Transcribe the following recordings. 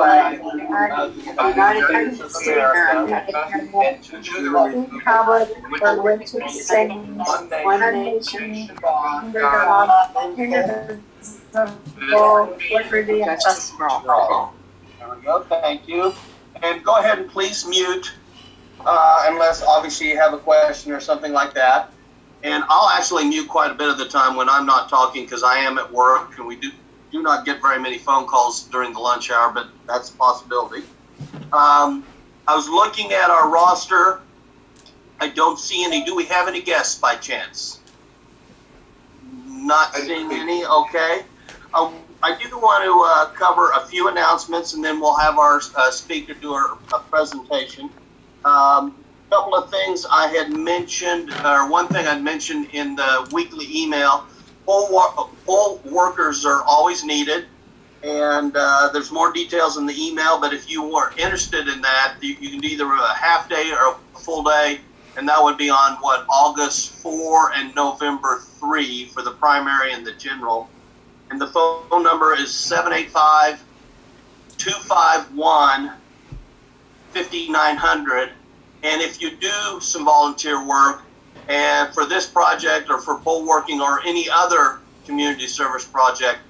flag of the United States of America and to the republic for which it stands, one nation, under God, indivisible, with liberty and justice for all. There we go. Thank you. And go ahead and please mute, unless obviously you have a question or something like that. And I'll actually mute quite a bit of the time when I'm not talking because I am at work and we do not get very many phone calls during the lunch hour, but that's a possibility. I was looking at our roster. I don't see any. Do we have any guests by chance? Not seeing any. Okay. I do want to cover a few announcements, and then we'll have our speaker do a presentation. Couple of things I had mentioned, or one thing I'd mentioned in the weekly email. Poll workers are always needed, and there's more details in the email, but if you were interested in that, you can do either a half day or a full day, and that would be on August 4 and November 3 for the primary and the general. And the phone number is 785-251-5900. And if you do some volunteer work, and for this project or for poll working or any other community service project,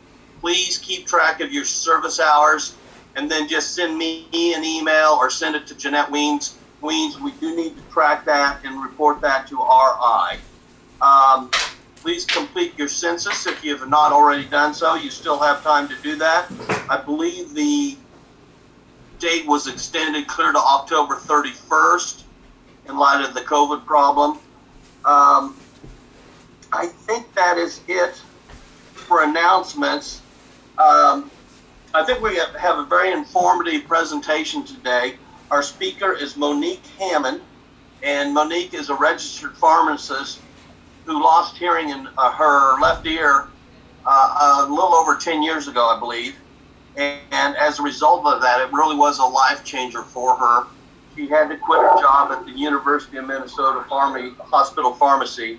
please keep track of your service hours and then just send me an email or send it to Jeanette Weems. We do need to track that and report that to RI. Please complete your census if you have not already done so. You still have time to do that. I believe the date was extended clear to October 31st in light of the COVID problem. I think that is it for announcements. I think we have a very informative presentation today. Our speaker is Monique Hammond, and Monique is a registered pharmacist who lost hearing in her left ear a little over 10 years ago, I believe. And as a result of that, it really was a life changer for her. She had to quit her job at the University of Minnesota Hospital Pharmacy.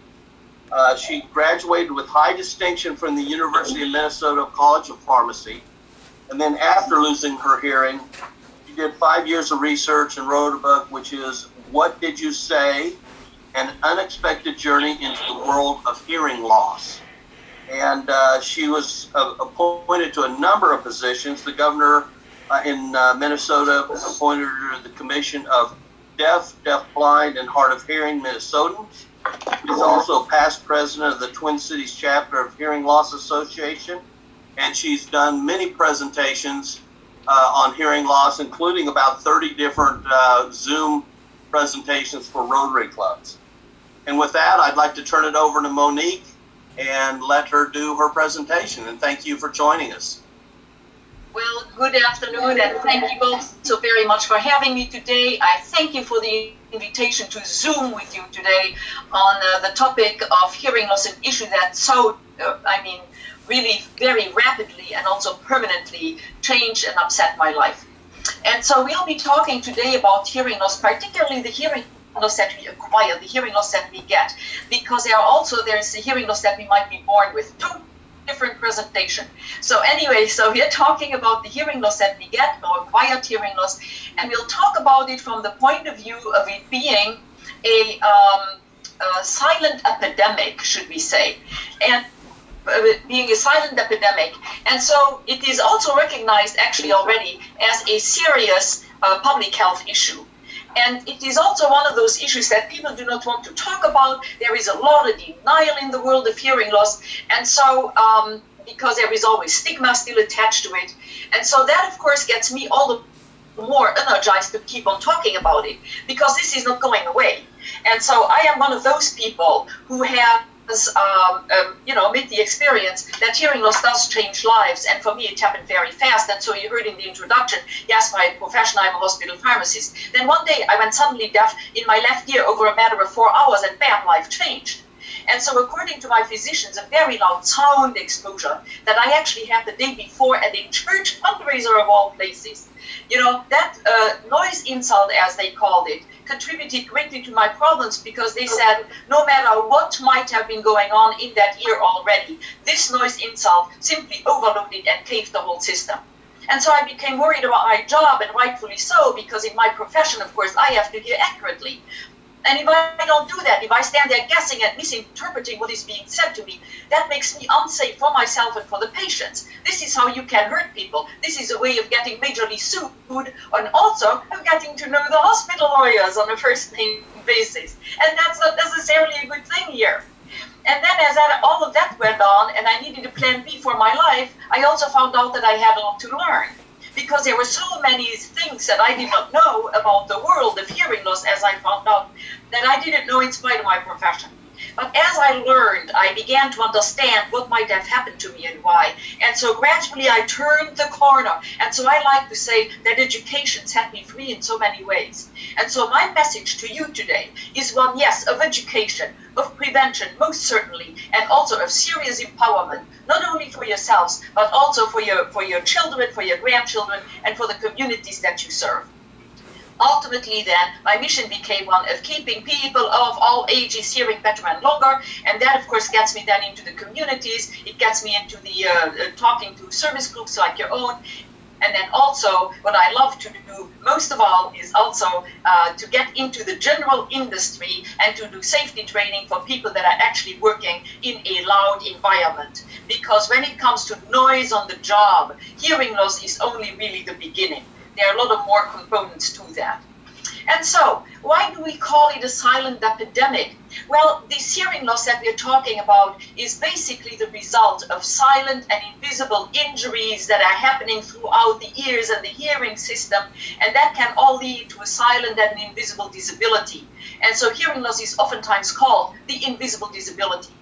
She graduated with high distinction from the University of Minnesota College of Pharmacy. And then after losing her hearing, she did 5 years of research and wrote a book, which is What Did You Say? An Unexpected Journey into the World of Hearing Loss. And she was appointed to a number of positions. The governor in Minnesota appointed her to the Commission of Deaf, Blind, and Hard of Hearing Minnesotans. She's also past president of the Twin Cities chapter of Hearing Loss Association. And she's done many presentations on hearing loss, including about 30 different Zoom presentations for Rotary clubs. And with that, I'd like to turn it over to Monique and let her do her presentation. And thank you for joining us. Well, good afternoon, and thank you both so very much for having me today. I thank you for the invitation to Zoom with you today on the topic of hearing loss, an issue that really very rapidly and also permanently changed and upset my life. And so we'll be talking today about hearing loss, particularly the hearing loss that we acquire, the hearing loss that we get, because there's the hearing loss that we might be born with. Two different presentation. So anyway, so we're talking about the hearing loss that we get, or acquired hearing loss, and we'll talk about it from the point of view of it being a silent epidemic, should we say, and being a silent epidemic. And so it is also recognized actually already as a serious public health issue. And it is also one of those issues that people do not want to talk about. There is a lot of denial in the world of hearing loss. And so, because there is always stigma still attached to it. And so that, of course, gets me all the more energized to keep on talking about it, because this is not going away. And so I am one of those people who has, made the experience that hearing loss does change lives. And for me, it happened very fast. And so you heard in the introduction, yes, my profession, I'm a hospital pharmacist. Then one day I went suddenly deaf in my left ear over a matter of 4 hours, and bam, life changed. And so according to my physicians, a very loud sound exposure that I actually had the day before at a church fundraiser of all places, that noise insult, as they called it, contributed greatly to my problems, because they said no matter what might have been going on in that ear already, this noise insult simply overlooked it and caved the whole system. And so I became worried about my job, and rightfully so, because in my profession, of course, I have to hear accurately. And if I don't do that, if I stand there guessing and misinterpreting what is being said to me, that makes me unsafe for myself and for the patients. This is how you can hurt people. This is a way of getting majorly sued, and also of getting to know the hospital lawyers on a first-name basis. And that's not necessarily a good thing here. And then as all of that went on, and I needed a plan B for my life, I also found out that I had a lot to learn. Because there were so many things that I did not know about the world of hearing loss, as I found out, that I didn't know in spite of my profession. But as I learned, I began to understand what might have happened to me and why. And so gradually I turned the corner. And so I like to say that education set me free in so many ways. And so my message to you today is one, yes, of education, of prevention, most certainly, and also of serious empowerment, not only for yourselves, but also for your children, for your grandchildren, and for the communities that you serve. Ultimately, then, my mission became one of keeping people of all ages hearing better and longer, and that, of course, gets me then into the communities. It gets me into the talking to service groups like your own, and then also what I love to do most of all is also to get into the general industry and to do safety training for people that are actually working in a loud environment. Because when it comes to noise on the job, hearing loss is only really the beginning. There are a lot of more components to that. And so, why do we call it a silent epidemic? Well, this hearing loss that we're talking about is basically the result of silent and invisible injuries that are happening throughout the ears and the hearing system, and that can all lead to a silent and invisible disability. And so hearing loss is oftentimes called the invisible disability.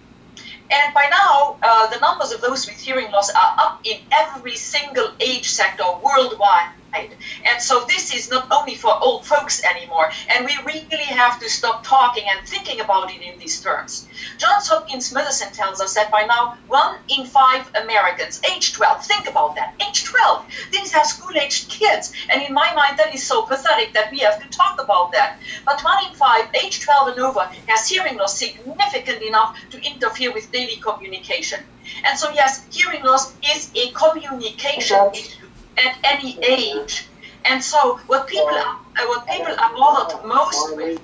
And by now, the numbers of those with hearing loss are up in every single age sector worldwide. And so this is not only for old folks anymore, and we really have to stop talking and thinking about it in these terms. Johns Hopkins Medicine tells us that by now, 1 in 5 Americans, age 12, think about that, age 12, these are school-aged kids, and in my mind that is so pathetic that we have to talk about that. But 1 in 5, age 12 and over, has hearing loss significant enough to interfere with daily communication. And so yes, hearing loss is a communication issue at any age. And so what people are bothered most with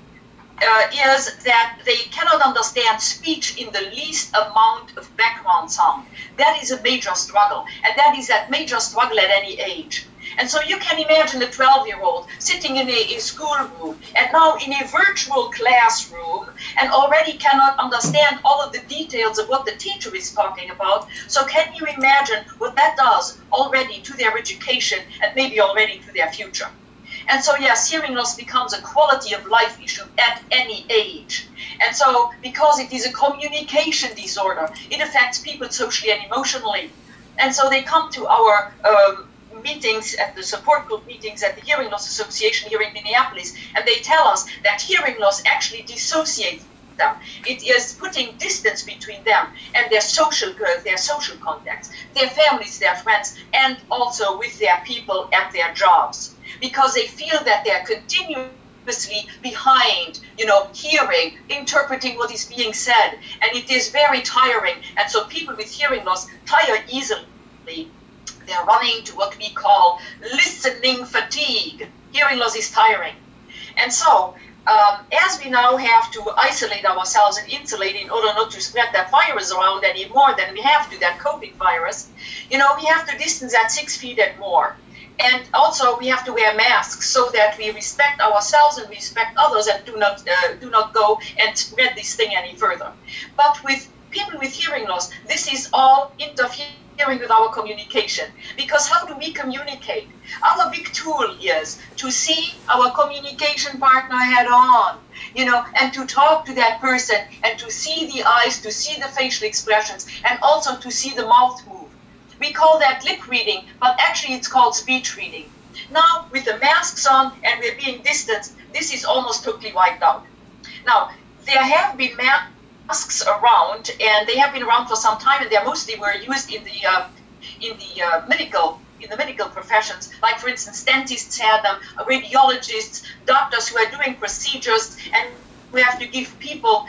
is that they cannot understand speech in the least amount of background sound. That is a major struggle, and that is a major struggle at any age. And so you can imagine a 12-year-old sitting in a schoolroom and now in a virtual classroom and already cannot understand all of the details of what the teacher is talking about. So can you imagine what that does already to their education and maybe already to their future? And so, yes, hearing loss becomes a quality of life issue at any age. And so, because it is a communication disorder, it affects people socially and emotionally. And so they come to our meetings, at the support group meetings at the Hearing Loss Association here in Minneapolis, and they tell us that hearing loss actually dissociates them. It is putting distance between them and their social contacts, their families, their friends, and also with their people at their jobs, because they feel that they're continuously behind, hearing, interpreting what is being said, and it is very tiring. And so people with hearing loss tire easily. They're running to what we call listening fatigue. Hearing loss is tiring. And so, as we now have to isolate ourselves and insulate in order not to spread that virus around any more than we have to, that COVID virus, we have to distance at 6 feet and more. And also we have to wear masks so that we respect ourselves and respect others and do not go and spread this thing any further. But with people with hearing loss, this is all interfering with our communication. Because how do we communicate? Our big tool is to see our communication partner head on, and to talk to that person and to see the eyes, to see the facial expressions, and also to see the mouth move. We call that lip reading, but actually it's called speech reading. Now, with the masks on and we're being distanced, this is almost totally wiped out. Now, there have been masks around, and they have been around for some time, and they mostly were used in the medical professions. Like, for instance, dentists had them, radiologists, doctors who are doing procedures, and we have to give people,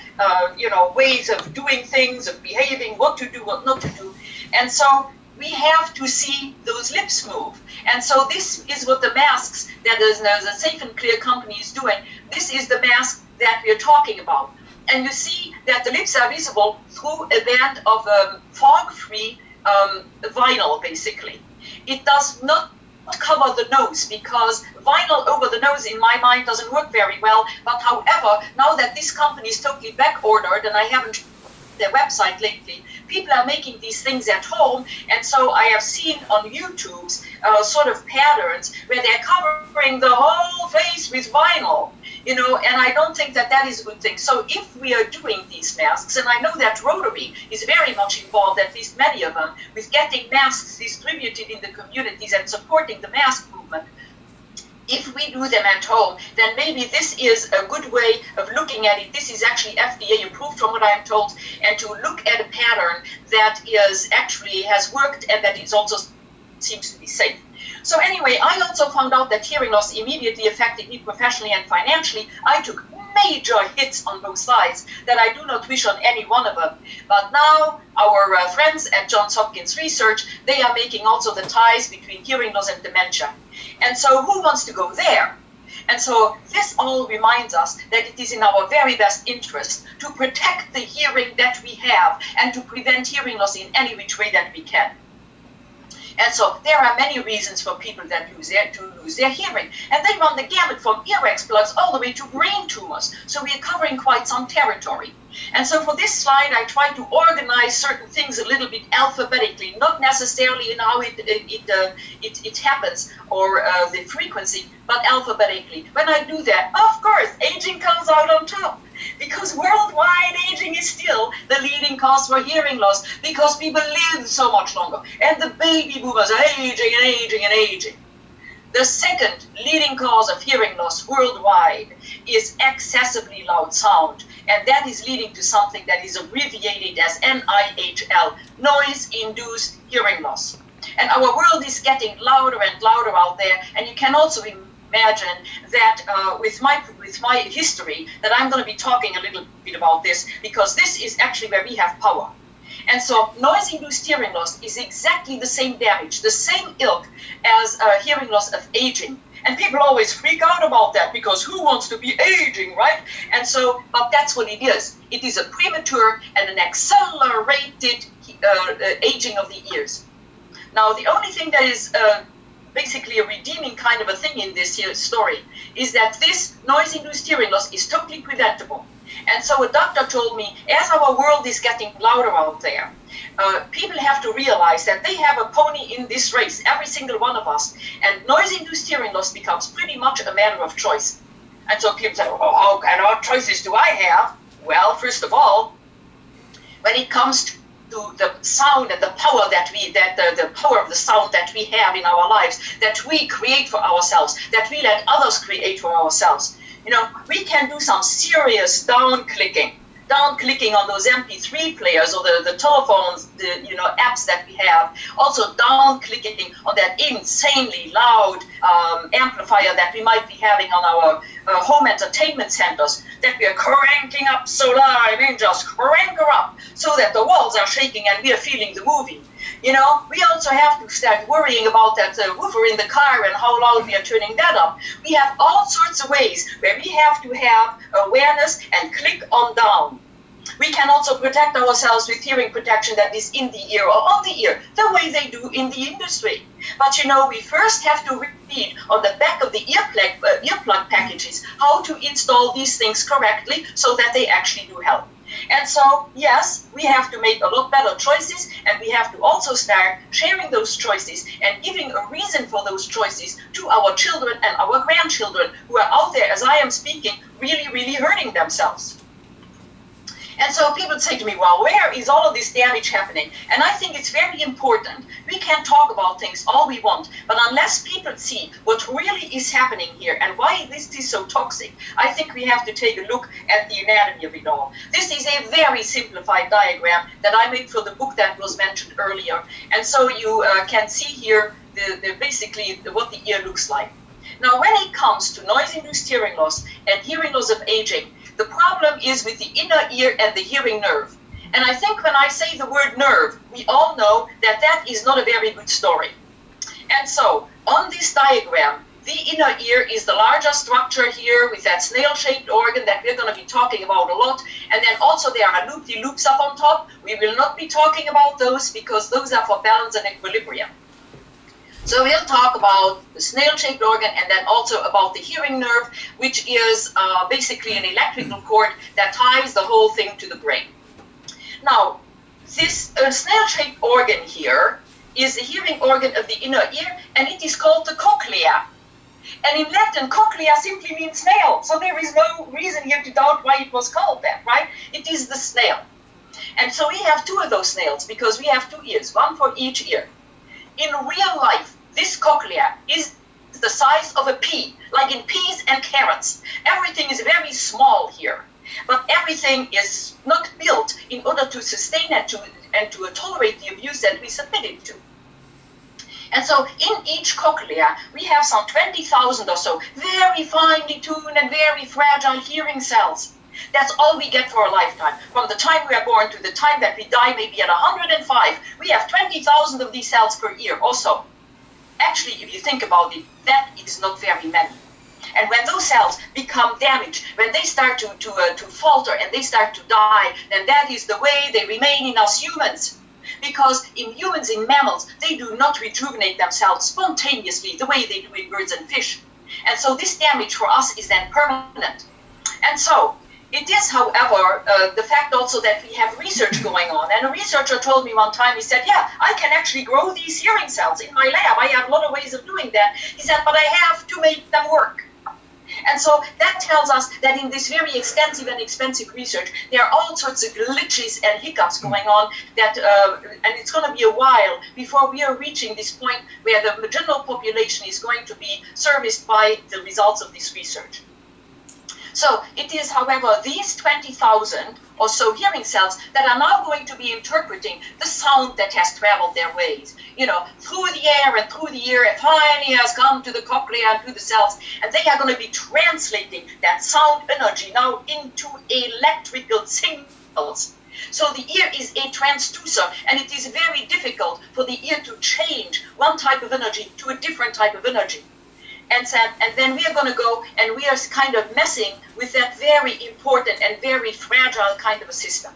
ways of doing things, of behaving, what to do, what not to do. And so we have to see those lips move. And so this is what the masks that the Safe and Clear company is doing. This is the mask that we're talking about. And you see that the lips are visible through a band of fog-free vinyl, basically. It does not cover the nose, because vinyl over the nose in my mind doesn't work very well. But however, now that this company is totally back ordered, and I haven't their website lately, people are making these things at home, and so I have seen on YouTube's sort of patterns where they're covering the whole face with vinyl, you know, and I don't think that that is a good thing. So if we are doing these masks, and I know that Rotary is very much involved, at least many of them, with getting masks distributed in the communities and supporting the mask movement, if we do them at home, then maybe this is a good way of looking at it. This is actually FDA approved from what I'm told, and to look at a pattern that is actually has worked and that is also seems to be safe. So anyway, I also found out that hearing loss immediately affected me professionally and financially. I took major hits on both sides that I do not wish on any one of them. But now our friends at Johns Hopkins Research, they are making also the ties between hearing loss and dementia. And so who wants to go there? And so this all reminds us that it is in our very best interest to protect the hearing that we have and to prevent hearing loss in any which way that we can. And so there are many reasons for people that lose their hearing. And they run the gamut from ear exploits all the way to brain tumors. So we are covering quite some territory. And so for this slide, I try to organize certain things a little bit alphabetically, not necessarily in how it happens or the frequency, but alphabetically. When I do that, of course, aging comes out on top. Because worldwide, aging is still the leading cause for hearing loss, because people live so much longer, and the baby boomers are aging and aging and aging. The second leading cause of hearing loss worldwide is excessively loud sound, and that is leading to something that is abbreviated as NIHL, noise-induced hearing loss. And our world is getting louder and louder out there, and you can also imagine that with my history that I'm going to be talking a little bit about this, because this is actually where we have power. And so noise-induced hearing loss is exactly the same damage, the same ilk as hearing loss of aging. And people always freak out about that, because who wants to be aging, right? And so, but that's what it is. It is a premature and an accelerated aging of the ears. Now, the only thing that is basically a redeeming kind of a thing in this here story is that this noise-induced hearing loss is totally preventable. And so a doctor told me, as our world is getting louder out there, people have to realize that they have a pony in this race, every single one of us, and noise-induced hearing loss becomes pretty much a matter of choice. And so people say, oh, what choices do I have? Well, first of all, when it comes to the sound and the power that the power of the sound that we have in our lives, that we create for ourselves, that we let others create for ourselves. You know, we can do some serious down-clicking on those MP3 players or the telephones, apps that we have. Also down-clicking on that insanely loud amplifier that we might be having on our home entertainment centers, that we are cranking up so loud. I mean, just crank her up so that the walls are shaking and we are feeling the movie. You know, we also have to start worrying about that woofer in the car and how loud we are turning that up. We have all sorts of ways where we have to have awareness and click on down. We can also protect ourselves with hearing protection that is in the ear or on the ear, the way they do in the industry. But you know, we first have to read on the back of the earplug packages how to install these things correctly so that they actually do help. And so, yes, we have to make a lot better choices, and we have to also start sharing those choices and giving a reason for those choices to our children and our grandchildren who are out there, as I am speaking, really, really hurting themselves. And so people say to me, well, where is all of this damage happening? And I think it's very important. We can talk about things all we want, but unless people see what really is happening here and why this is so toxic, I think we have to take a look at the anatomy of it all. This is a very simplified diagram that I made for the book that was mentioned earlier. And so you can see here basically what the ear looks like. Now, when it comes to noise-induced hearing loss and hearing loss of aging, the problem is with the inner ear and the hearing nerve. And I think when I say the word nerve, we all know that that is not a very good story. And so on this diagram, the inner ear is the larger structure here with that snail-shaped organ that we're going to be talking about a lot. And then also there are loop-de-loops up on top. We will not be talking about those because those are for balance and equilibrium. So we'll talk about the snail-shaped organ and then also about the hearing nerve, which is basically an electrical cord that ties the whole thing to the brain. Now, this snail-shaped organ here is the hearing organ of the inner ear, and it is called the cochlea. And in Latin, cochlea simply means snail, so there is no reason here to doubt why it was called that, right? It is the snail. And so we have two of those snails because we have two ears, one for each ear. In real life, this cochlea is the size of a pea, like in peas and carrots. Everything is very small here, but everything is not built in order to sustain and to tolerate the abuse that we submit it to. And so in each cochlea, we have some 20,000 or so very finely tuned and very fragile hearing cells. That's all we get for a lifetime. From the time we are born to the time that we die, maybe at 105, we have 20,000 of these cells per year also. Actually, if you think about it, that is not very many. And when those cells become damaged, when they start to falter and they start to die, then that is the way they remain in us humans. Because in humans, in mammals, they do not rejuvenate themselves spontaneously the way they do in birds and fish. And so this damage for us is then permanent. And so it is, however, the fact also that we have research going on. And a researcher told me one time, he said, yeah, I can actually grow these hearing cells in my lab. I have a lot of ways of doing that. He said, but I have to make them work. And so that tells us that in this very extensive and expensive research, there are all sorts of glitches and hiccups going on that, and it's going to be a while before we are reaching this point where the general population is going to be serviced by the results of this research. So it is, however, these 20,000 or so hearing cells that are now going to be interpreting the sound that has traveled their ways, through the air and through the ear, and finally has come to the cochlea and to the cells, and they are going to be translating that sound energy now into electrical signals. So the ear is a transducer, and it is very difficult for the ear to change one type of energy to a different type of energy. And then we are going to go and we are kind of messing with that very important and very fragile kind of a system.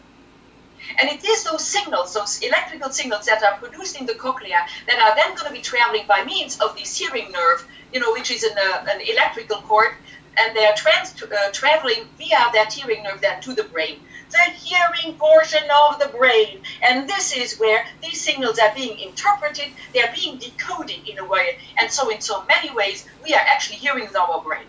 And it is those signals, those electrical signals that are produced in the cochlea that are then going to be traveling by means of this hearing nerve, which is an electrical cord, and they are traveling via that hearing nerve then to the brain, the hearing portion of the brain. And this is where these signals are being interpreted, they are being decoded in a way. And so in so many ways, we are actually hearing with our brain.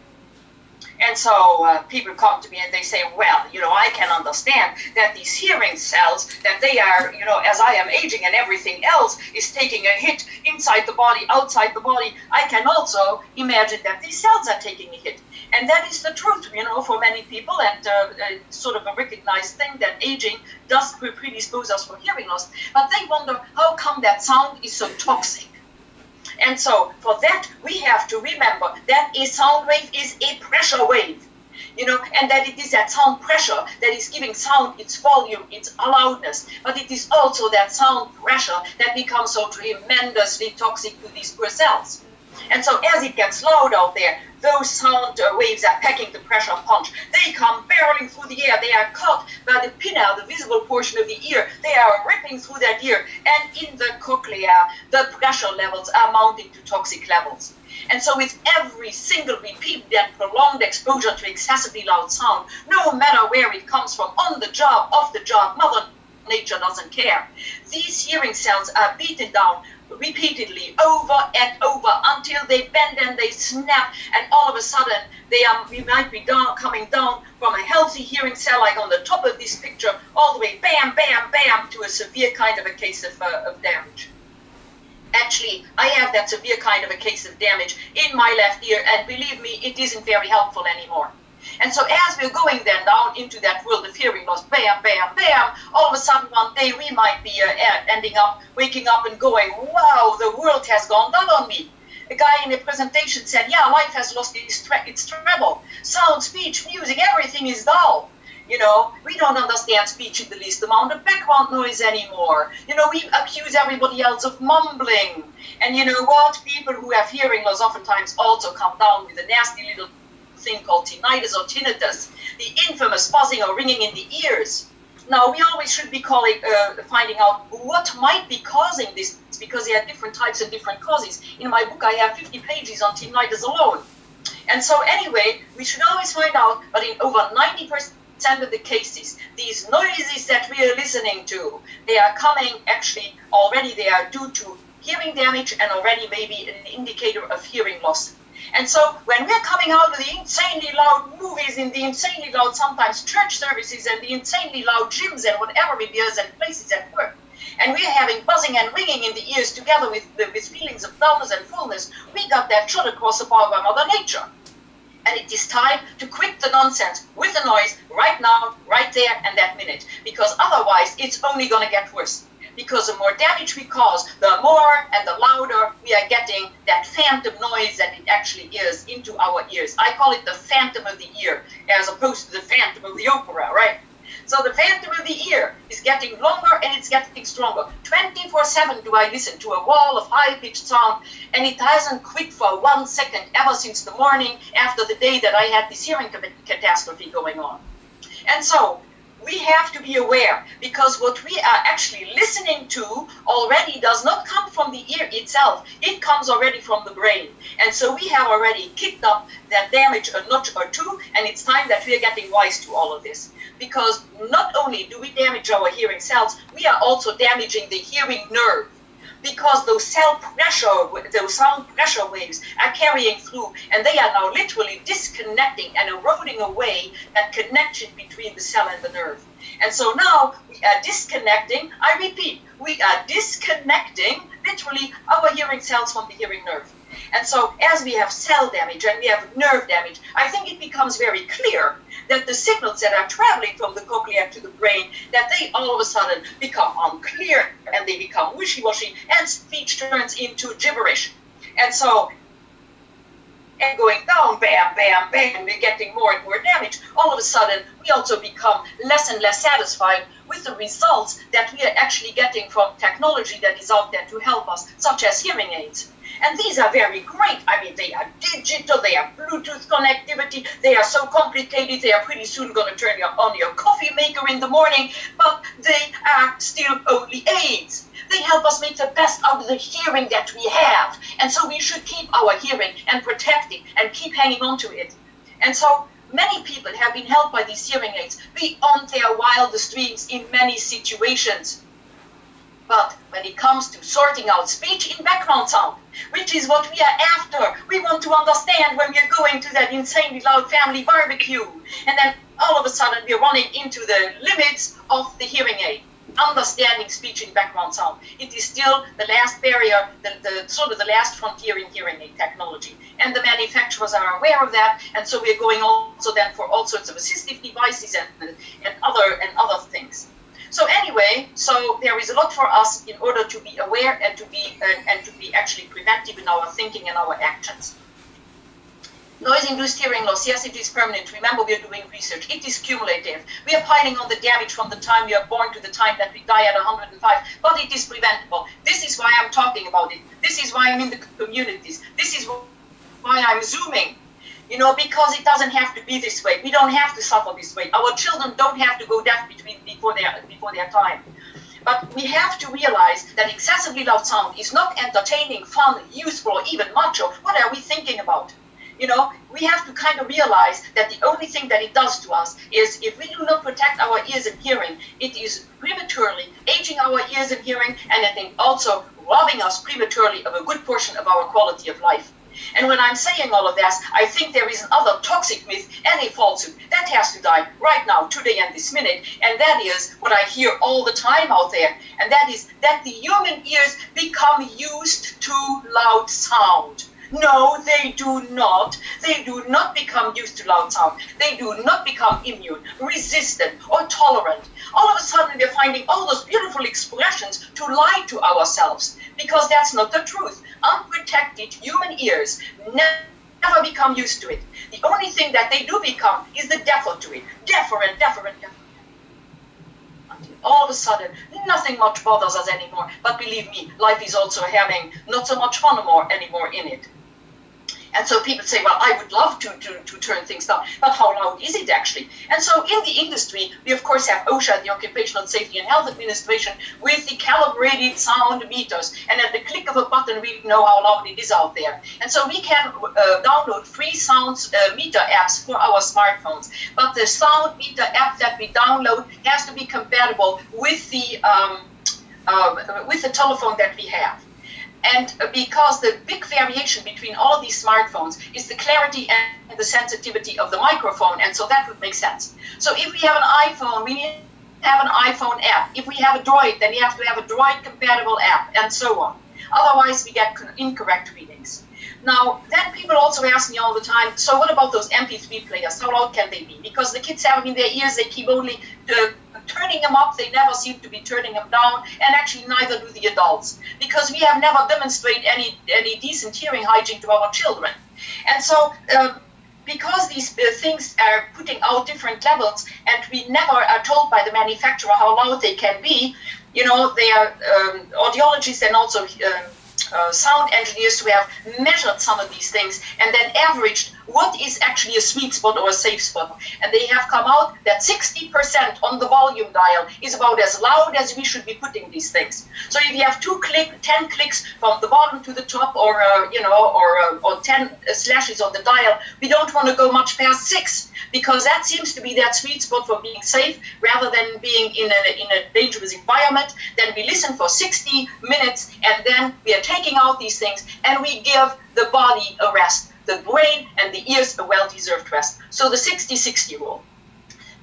And so people come to me and they say, well, I can understand that these hearing cells, that they are, as I am aging and everything else is taking a hit inside the body, outside the body, I can also imagine that these cells are taking a hit. And that is the truth, for many people, and sort of a recognized thing that aging does predispose us for hearing loss. But they wonder, how come that sound is so toxic? And so for that, we have to remember that a sound wave is a pressure wave, and that it is that sound pressure that is giving sound its volume, its loudness. But it is also that sound pressure that becomes so tremendously toxic to these poor cells. And so as it gets loud out there, those sound waves are packing the pressure punch. They come barreling through the air. They are caught by the pinna, the visible portion of the ear. They are ripping through that ear. And in the cochlea, the pressure levels are mounting to toxic levels. And so with every single repeated and prolonged exposure to excessively loud sound, no matter where it comes from, on the job, off the job, Mother Nature doesn't care. These hearing cells are beaten down repeatedly over and over until they bend and they snap, and all of a sudden we might be coming down from a healthy hearing cell like on the top of this picture all the way bam, bam, bam to a severe kind of a case of damage. Actually, I have that severe kind of a case of damage in my left ear, and believe me, it isn't very helpful anymore. And so as we're going then down into that world of hearing loss, bam, bam, bam, all of a sudden one day we might be waking up and going, wow, the world has gone down on me. A guy in a presentation said, yeah, life has lost its treble. Sound, speech, music, everything is dull. You know, we don't understand speech in the least amount of background noise anymore. You know, we accuse everybody else of mumbling. And you know what? People who have hearing loss oftentimes also come down with a nasty little thing called tinnitus or tinnitus, the infamous buzzing or ringing in the ears. Now, we always should be finding out what might be causing this, because there are different types and different causes. In my book, I have 50 pages on tinnitus alone. And so anyway, we should always find out, but in over 90% of the cases, these noises that we are listening to, they are coming actually already, they are due to hearing damage and already maybe an indicator of hearing loss. And so when we're coming out of the insanely loud movies, in the insanely loud sometimes church services and the insanely loud gyms and whatever it is and places at work, and we're having buzzing and ringing in the ears together with feelings of dullness and fullness, we got that shot across the bar by Mother Nature. And it is time to quit the nonsense with the noise right now, right there and that minute, because otherwise it's only going to get worse. Because the more damage we cause, the more and the louder we are getting that phantom noise that it actually is into our ears. I call it the phantom of the ear, as opposed to the phantom of the opera, right? So the phantom of the ear is getting longer and it's getting stronger. 24/7 do I listen to a wall of high-pitched sound, and it hasn't quit for 1 second ever since the morning after the day that I had this hearing catastrophe going on. And so we have to be aware, because what we are actually listening to already does not come from the ear itself. It comes already from the brain. And so we have already kicked up that damage a notch or two, and it's time that we are getting wise to all of this. Because not only do we damage our hearing cells, we are also damaging the hearing nerve. Because those sound pressure waves are carrying through, and they are now literally disconnecting and eroding away that connection between the cell and the nerve. And so now we are disconnecting, I repeat, we are disconnecting literally our hearing cells from the hearing nerve. And so as we have cell damage and we have nerve damage, I think it becomes very clear that the signals that are traveling from the cochlea to the brain, that they all of a sudden become unclear and they become wishy-washy, and speech turns into gibberish. And so, and going down, bam, bam, bam, we're getting more and more damage. All of a sudden, we also become less and less satisfied with the results that we are actually getting from technology that is out there to help us, such as hearing aids. And these are very great. I mean, they are digital, they have Bluetooth connectivity, they are so complicated, they are pretty soon going to turn on your coffee maker in the morning, but they are still only aids. They help us make the best out of the hearing that we have. And so we should keep our hearing and protect it and keep hanging on to it. And so many people have been helped by these hearing aids beyond their wildest dreams in many situations. But when it comes to sorting out speech in background sound, which is what we are after, we want to understand when we are going to that insanely loud family barbecue. And then all of a sudden we are running into the limits of the hearing aid. Understanding speech in background sound. It is still the last barrier, the sort of the last frontier in hearing aid technology. And the manufacturers are aware of that, and so we are going also then for all sorts of assistive devices and other things. So anyway, so there is a lot for us in order to be aware and to be actually preventive in our thinking and our actions. Noise-induced hearing loss, yes, it is permanent. Remember, we are doing research. It is cumulative. We are piling on the damage from the time we are born to the time that we die at 105, but it is preventable. This is why I'm talking about it. This is why I'm in the communities. This is why I'm Zooming. You know, because it doesn't have to be this way. We don't have to suffer this way. Our children don't have to go deaf before their time. But we have to realize that excessively loud sound is not entertaining, fun, useful, or even macho. What are we thinking about? You know, we have to kind of realize that the only thing that it does to us is, if we do not protect our ears and hearing, it is prematurely aging our ears and hearing, and I think also robbing us prematurely of a good portion of our quality of life. And when I'm saying all of that, I think there is another toxic myth and a falsehood that has to die right now, today and this minute, and that is what I hear all the time out there, and that is that the human ears become used to loud sound. No, they do not. They do not become used to loud sound. They do not become immune, resistant, or tolerant. All of a sudden, we're finding all those beautiful expressions to lie to ourselves, because that's not the truth. Unprotected human ears never never become used to it. The only thing that they do become is the deafer to it. Deafer and deafer and deafer. Until all of a sudden, nothing much bothers us anymore. But believe me, life is also having not so much fun anymore in it. And so people say, well, I would love to turn things down, but how loud is it actually? And so in the industry, we of course have OSHA, the Occupational Safety and Health Administration, with the calibrated sound meters. And at the click of a button, we know how loud it is out there. And so we can download free sound meter apps for our smartphones. But the sound meter app that we download has to be compatible with the telephone that we have. And because the big variation between all of these smartphones is the clarity and the sensitivity of the microphone, and so that would make sense. So if we have an iPhone, we need to have an iPhone app. If we have a Droid, then we have to have a Droid-compatible app, and so on. Otherwise, we get incorrect readings. Now, then people also ask me all the time, so what about those MP3 players? How loud can they be? Because the kids have them in their ears, they keep only turning them up, they never seem to be turning them down, and actually neither do the adults, because we have never demonstrated any decent hearing hygiene to our children. And so because these things are putting out different levels, and we never are told by the manufacturer how loud they can be, you know, they are audiologists and also sound engineers who have measured some of these things and then averaged what is actually a sweet spot or a safe spot. And they have come out that 60% on the volume dial is about as loud as we should be putting these things. So if you have 10 clicks from the bottom to the top, or 10 slashes on the dial, we don't want to go much past 6, because that seems to be that sweet spot for being safe rather than being in a dangerous environment. Then we listen for 60 minutes, and then we are taking out these things, and we give the body a rest, the brain and the ears a well-deserved rest. So the 60-60 rule.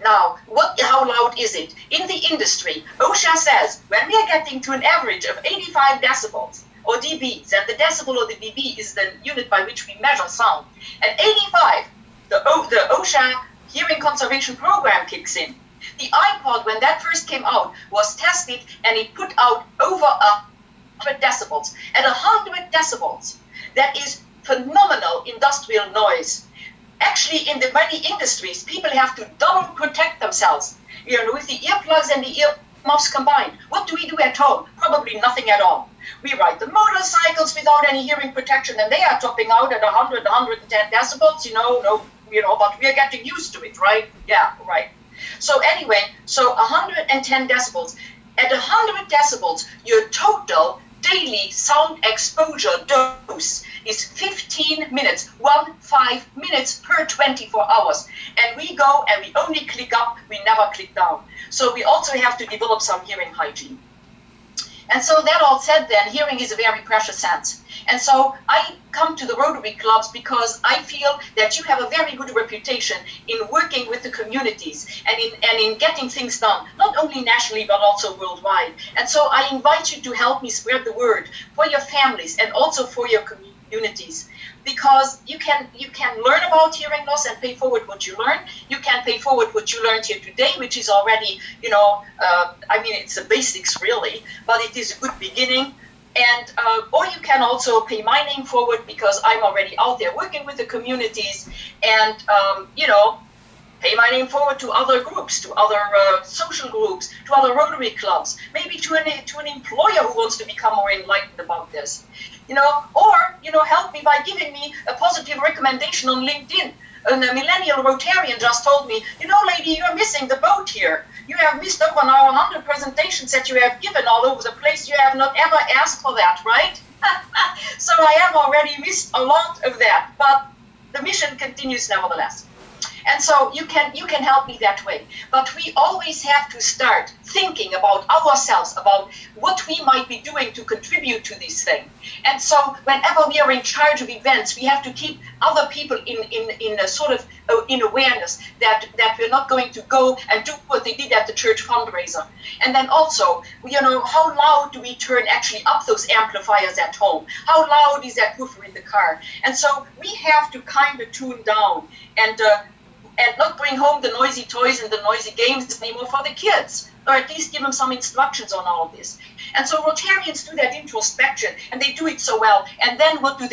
Now, how loud is it? In the industry, OSHA says when we are getting to an average of 85 decibels, or dBs, and the decibel or the dB is the unit by which we measure sound. At 85, the OSHA hearing conservation program kicks in. The iPod, when that first came out, was tested, and it put out over 100 decibels. At 100 decibels, that is phenomenal industrial noise. Actually, in the many industries, people have to double protect themselves, with the earplugs and the earmuffs combined. What do we do at home? Probably nothing at all. We ride the motorcycles without any hearing protection, and they are topping out at 100, 110 decibels, but we are getting used to it, right? Yeah, right. So anyway, 110 decibels. At 100 decibels, your total daily sound exposure dose is 15 minutes, 15 minutes per 24 hours. And we go and we only click up, we never click down. So we also have to develop some hearing hygiene. And so that all said then, hearing is a very precious sense. And so I come to the Rotary clubs because I feel that you have a very good reputation in working with the communities and in getting things done, not only nationally but also worldwide. And so I invite you to help me spread the word for your families and also for your communities. Because you can learn about hearing loss and pay forward what you learn. You can pay forward what you learned here today, which is already, it's the basics really, but it is a good beginning. And or you can also pay my name forward, because I'm already out there working with the communities, and pay my name forward to other groups, to other social groups, to other Rotary clubs, maybe to an employer who wants to become more enlightened about this, or help me by giving me a positive recommendation on LinkedIn. A millennial Rotarian just told me, lady, you're missing the boat here. You have missed over now 100 presentations that you have given all over the place. You have not ever asked for that, right? So I have already missed a lot of that, but the mission continues nevertheless. And so you can help me that way. But we always have to start thinking about ourselves, about what we might be doing to contribute to this thing. And so whenever we are in charge of events, we have to keep other people in a sort of in awareness that we're not going to go and do what they did at the church fundraiser. And then also, how loud do we turn actually up those amplifiers at home? How loud is that woofer in the car? And so we have to kind of tune down and not bring home the noisy toys and the noisy games anymore for the kids, or at least give them some instructions on all of this. And so Rotarians do that introspection, and they do it so well. And then what do?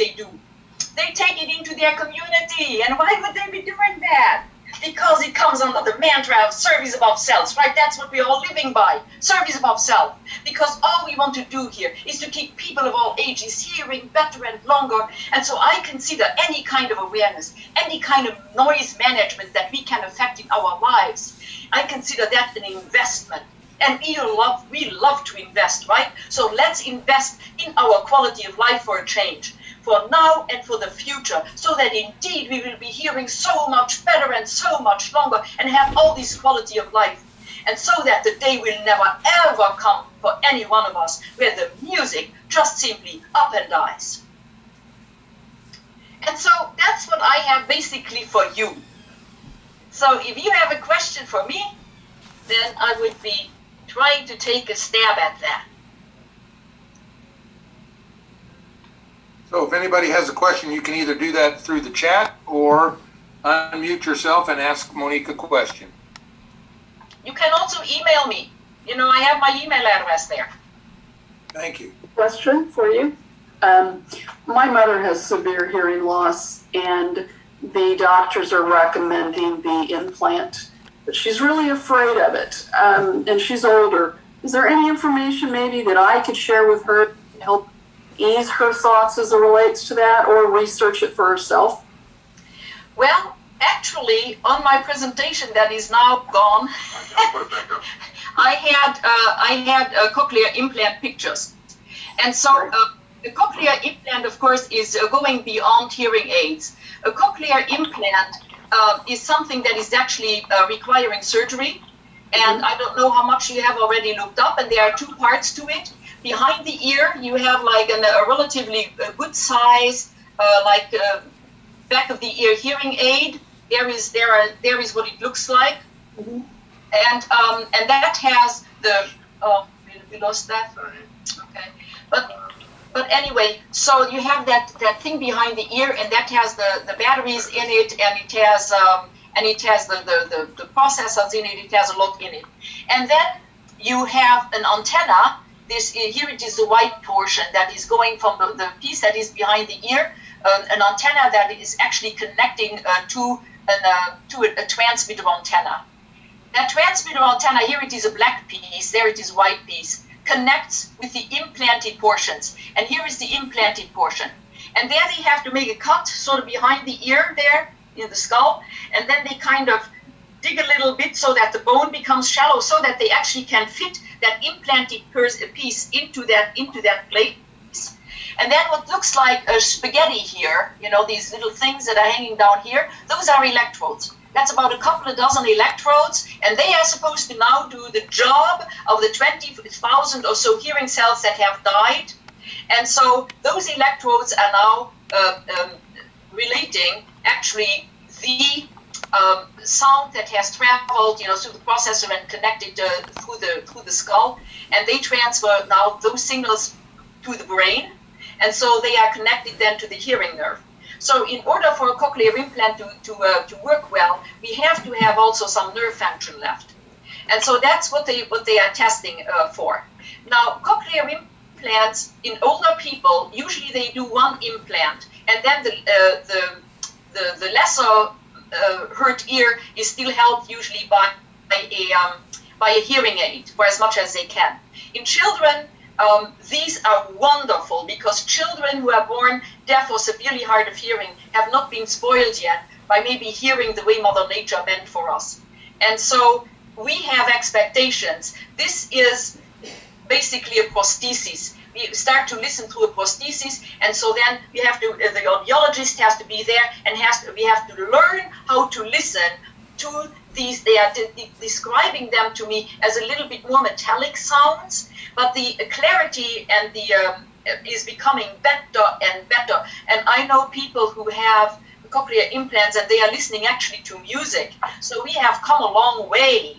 They take it into their community. And why would they be doing that? Because it comes under the mantra of service above self, right? That's what we're all living by, service above self. Because all we want to do here is to keep people of all ages hearing better and longer. And so I consider any kind of awareness, any kind of noise management that we can affect in our lives, I consider that an investment. And we love to invest, right? So let's invest in our quality of life for a change, for now and for the future, so that indeed we will be hearing so much better and so much longer and have all this quality of life. And so that the day will never ever come for any one of us where the music just simply up and dies. And so that's what I have basically for you. So if you have a question for me, then I would be trying to take a stab at that. So if anybody has a question, you can either do that through the chat or unmute yourself and ask Monique a question. You can also email me. You know, I have my email address there. Thank you. Question for you. My mother has severe hearing loss, and the doctors are recommending the implant, but she's really afraid of it, and she's older. Is there any information maybe that I could share with her to help ease her thoughts as it relates to that, or research it for herself? Well, actually, on my presentation that is now gone, I had cochlear implant pictures. And so the cochlear implant, of course, is going beyond hearing aids. A cochlear implant is something that is actually requiring surgery. And I don't know how much you have already looked up, and there are two parts to it. Behind the ear, you have like a relatively good size, back of the ear hearing aid. There is what it looks like, and that has the we lost that. Okay, but anyway, so you have that thing behind the ear, and that has the batteries in it, and it has the processors in it. It has a lot in it, and then you have an antenna. Here it is the white portion that is going from the piece that is behind the ear, an antenna that is actually connecting to a transmitter antenna. That transmitter antenna, here it is a black piece, there it is a white piece, connects with the implanted portions. And here is the implanted portion. And there they have to make a cut sort of behind the ear there in the skull, and then they kind of dig a little bit so that the bone becomes shallow, so that they actually can fit that implanted piece into that plate. And then what looks like a spaghetti here, you know, these little things that are hanging down here, those are electrodes. That's about a couple of dozen electrodes, and they are supposed to now do the job of the 20,000 or so hearing cells that have died. And so those electrodes are now relating actually the sound that has traveled, you know, through the processor and connected through the skull, and they transfer now those signals to the brain, and so they are connected then to the hearing nerve. So in order for a cochlear implant to work well, we have to have also some nerve function left, and so that's what they are testing for. Now, cochlear implants in older people, usually they do one implant, and then the lesser hurt ear is still helped usually by a hearing aid for as much as they can. In children, these are wonderful, because children who are born deaf or severely hard of hearing have not been spoiled yet by maybe hearing the way Mother Nature meant for us. And so we have expectations. This is basically a prosthesis. We start to listen to a prosthesis, and so then we have to, the audiologist has to be there, and we have to learn how to listen to these. They are describing them to me as a little bit more metallic sounds, but the clarity and the is becoming better and better. And I know people who have cochlear implants, and they are listening actually to music. So we have come a long way.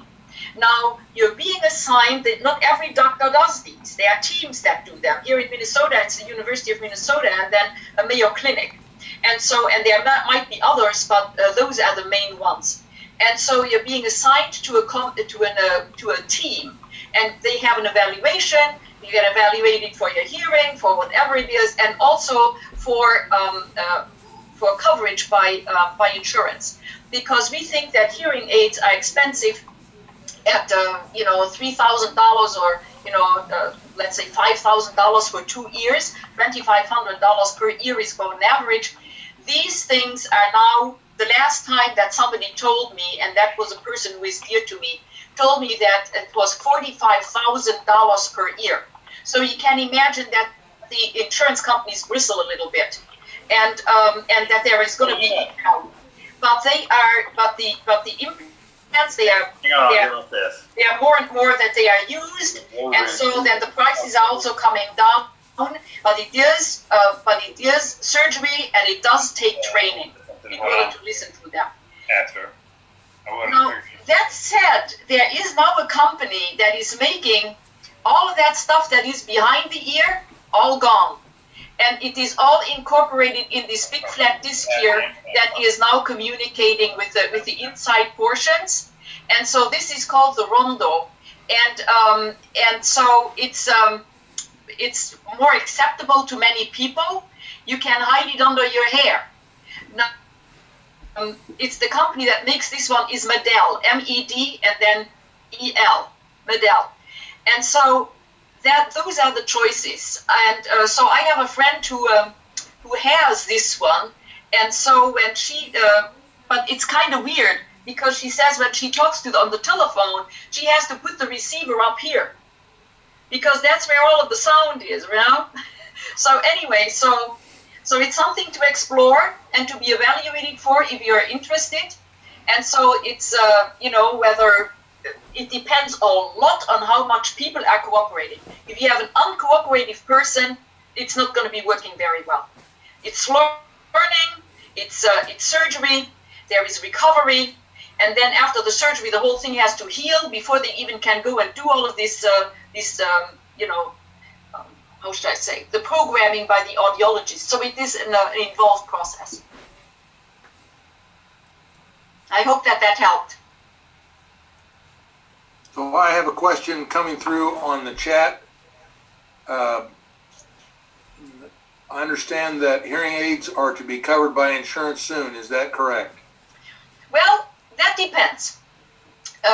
Now, you're being assigned that not every doctor does these. There are teams that do them. Here in Minnesota, it's the University of Minnesota, and then a Mayo Clinic. And so, and there might be others, but those are the main ones. And so you're being assigned to a team, and they have an evaluation. You get evaluated for your hearing, for whatever it is, and also for coverage by insurance, because we think that hearing aids are expensive at $3,000 or let's say $5,000 for 2 years. $2,500 per year is about an average. These things are now, the last time that somebody told me, and that was a person who is dear to me, told me that it was $45,000 per year. So you can imagine that the insurance companies bristle a little bit, and that there is going to be, but the implants, they are more and more that they are used, and so then the prices are also coming down. But it is surgery, and it does take training in order to listen to them. Now, that said, there is now a company that is making all of that stuff that is behind the ear all gone. And it is all incorporated in this big flat disc here that is now communicating with the inside portions. And so this is called the Rondo. And so it's more acceptable to many people. You can hide it under your hair. Now, it's the company that makes this one is Medel, M-E-D and then E-L, Medel. And so those are the choices. And so I have a friend who has this one. And so when she, but it's kind of weird because she says when she talks to on the telephone, she has to put the receiver up here because that's where all of the sound is, you know? So anyway, so it's something to explore and to be evaluated for if you're interested. And so it's, whether it depends a lot on how much people are cooperating. If you have an uncooperative person, it's not going to be working very well. It's learning, it's surgery, there is recovery, and then after the surgery, the whole thing has to heal before they even can go and do all of this, how should I say, the programming by the audiologist. So it is an involved process. I hope that helped. So I have a question coming through on the chat. I understand that hearing aids are to be covered by insurance soon. Is that correct? Well, that depends.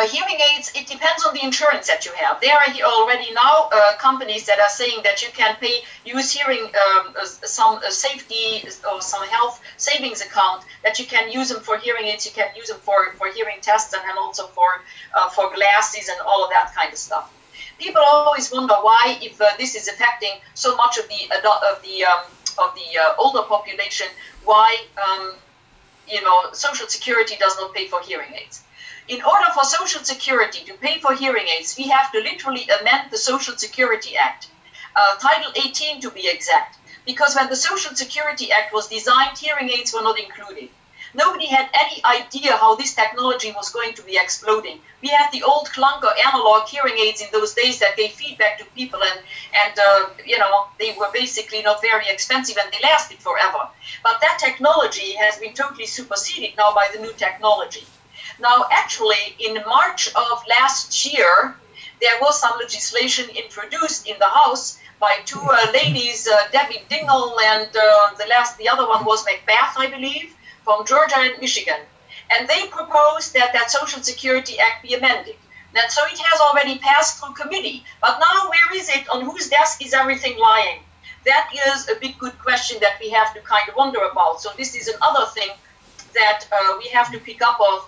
Hearing aids, it depends on the insurance that you have. There are already now companies that are saying that you can use hearing some safety or some health savings account, that you can use them for hearing aids, you can use them for hearing tests, and then also for glasses and all of that kind of stuff. People always wonder why, if this is affecting so much of the older population, why Social Security does not pay for hearing aids. In order for Social Security to pay for hearing aids, we have to literally amend the Social Security Act, Title 18 to be exact, because when the Social Security Act was designed, hearing aids were not included. Nobody had any idea how this technology was going to be exploding. We had the old clunker analog hearing aids in those days that gave feedback to people, and they were basically not very expensive and they lasted forever. But that technology has been totally superseded now by the new technology. Now, actually, in March of last year, there was some legislation introduced in the House by two ladies, Debbie Dingell, and the other one was Macbeth, I believe, from Georgia and Michigan. And they proposed that Social Security Act be amended. And so it has already passed through committee. But now where is it? On whose desk is everything lying? That is a big good question that we have to kind of wonder about. So this is another thing that we have to pick up on,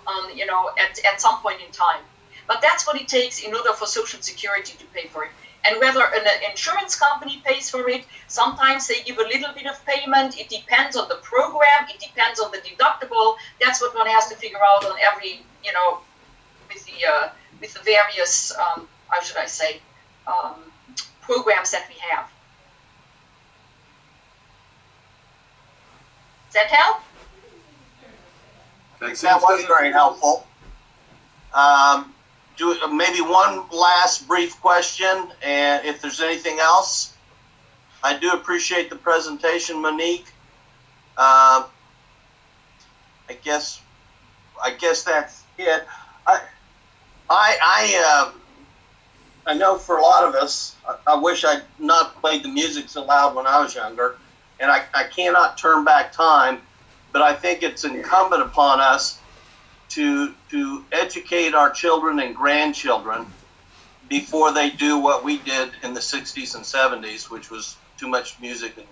at some point in time. But that's what it takes in order for Social Security to pay for it. And whether an insurance company pays for it, sometimes they give a little bit of payment. It depends on the program. It depends on the deductible. That's what one has to figure out on every, with the various, how should I say, programs that we have. Does that help? That was very helpful. Maybe one last brief question, and if there's anything else. I do appreciate the presentation, Monique. I guess that's it. I know for a lot of us, I wish I'd not played the music so loud when I was younger, and I cannot turn back time. but I think it's incumbent upon us to educate our children and grandchildren before they do what we did in the 60s and 70s, which was too much music and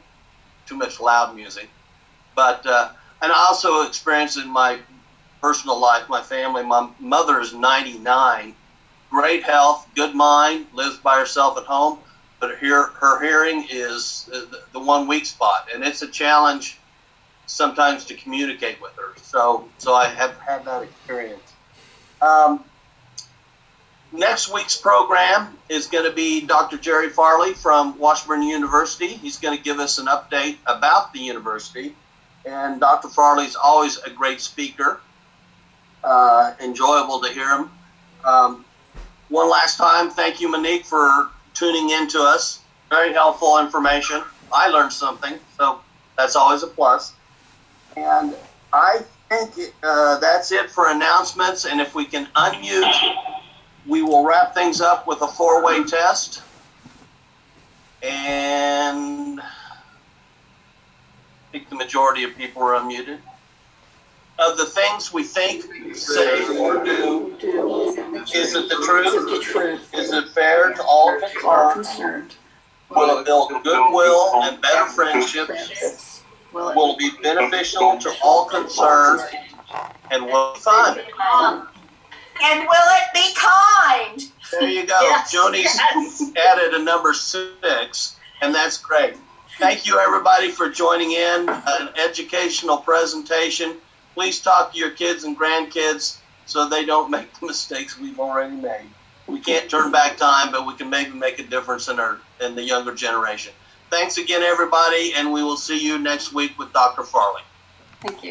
too much loud music. But and I also experienced in my personal life, my family, my mother is 99, great health, good mind, lives by herself at home, but her hearing is the 1 weak spot, and it's a challenge sometimes to communicate with her. So I have had that experience. Next week's program is going to be Dr. Jerry Farley from Washburn University. He's going to give us an update about the university. And Dr. Farley's always a great speaker. Enjoyable to hear him. One last time, thank you, Monique, for tuning in to us. Very helpful information. I learned something, so that's always a plus. And I think that's it for announcements. And if we can unmute, we will wrap things up with a 4-way test. And I think the majority of people are unmuted. Of the things we think, say, or do, is it the truth? Is it fair to all concerned? Will it build goodwill and better friendships? Will it be beneficial to all concerned? And will it be fun? And will it be kind? There you go. Yes, Joni's yes. added a number 6, and that's great. Thank you, everybody, for joining in. An educational presentation. Please talk to your kids and grandkids so they don't make the mistakes we've already made. We can't turn back time, but we can maybe make a difference in the younger generation. Thanks again, everybody, and we will see you next week with Dr. Farley. Thank you.